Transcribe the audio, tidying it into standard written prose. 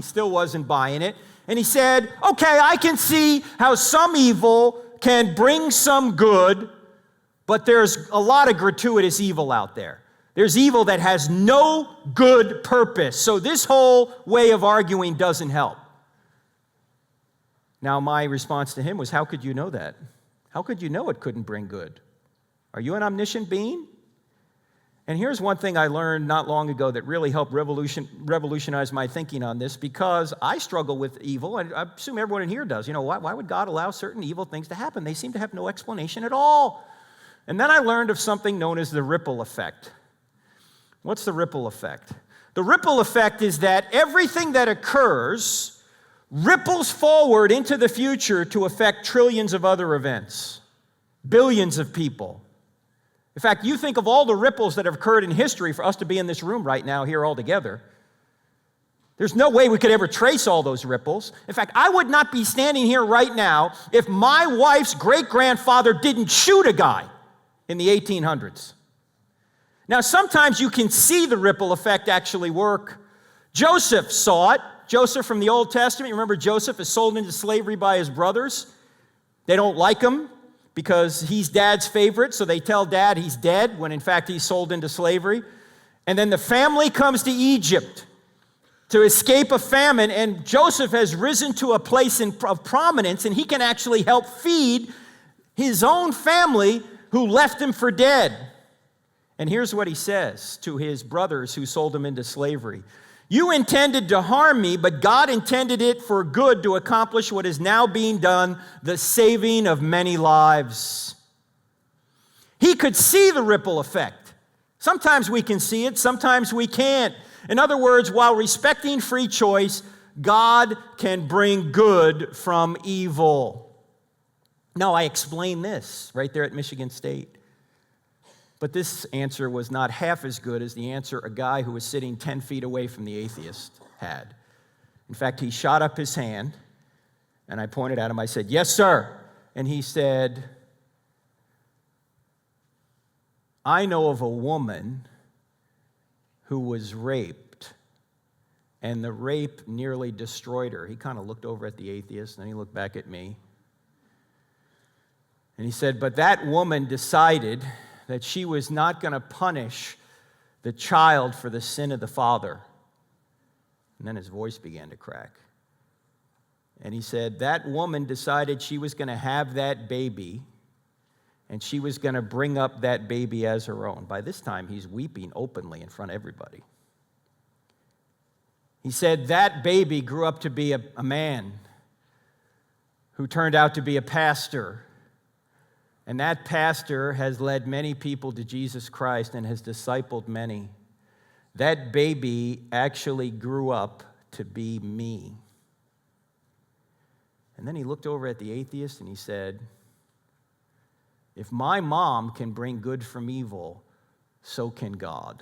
still wasn't buying it. And he said, okay, I can see how some evil can bring some good, but there's a lot of gratuitous evil out there. There's evil that has no good purpose. So this whole way of arguing doesn't help. Now, my response to him was, how could you know that? How could you know it couldn't bring good? Are you an omniscient being? And here's one thing I learned not long ago that really helped revolutionize my thinking on this, because I struggle with evil, and I assume everyone in here does. Why would God allow certain evil things to happen? They seem to have no explanation at all. And then I learned of something known as the ripple effect. What's the ripple effect? The ripple effect is that everything that occurs ripples forward into the future to affect trillions of other events, billions of people. In fact, you think of all the ripples that have occurred in history for us to be in this room right now here all together. There's no way we could ever trace all those ripples. In fact, I would not be standing here right now if my wife's great-grandfather didn't shoot a guy in the 1800s. Now, sometimes you can see the ripple effect actually work. Joseph saw it. Joseph from the Old Testament, you remember Joseph is sold into slavery by his brothers. They don't like him because he's dad's favorite, so they tell dad he's dead when in fact he's sold into slavery. And then the family comes to Egypt to escape a famine, and Joseph has risen to a place of prominence, and he can actually help feed his own family who left him for dead. And here's what he says to his brothers who sold him into slavery. You intended to harm me, but God intended it for good to accomplish what is now being done, the saving of many lives. He could see the ripple effect. Sometimes we can see it, sometimes we can't. In other words, while respecting free choice, God can bring good from evil. Now, I explained this right there at Michigan State. But this answer was not half as good as the answer a guy who was sitting 10 feet away from the atheist had. In fact, he shot up his hand, and I pointed at him. I said, yes, sir. And he said, I know of a woman who was raped, and the rape nearly destroyed her. He kind of looked over at the atheist, and then he looked back at me. And he said, but that woman decided that she was not going to punish the child for the sin of the father. And then his voice began to crack. And he said, that woman decided she was going to have that baby, and she was going to bring up that baby as her own. By this time, he's weeping openly in front of everybody. He said, that baby grew up to be a man who turned out to be a pastor. And that pastor has led many people to Jesus Christ and has discipled many. That baby actually grew up to be me. And then he looked over at the atheist and he said, if my mom can bring good from evil, so can God.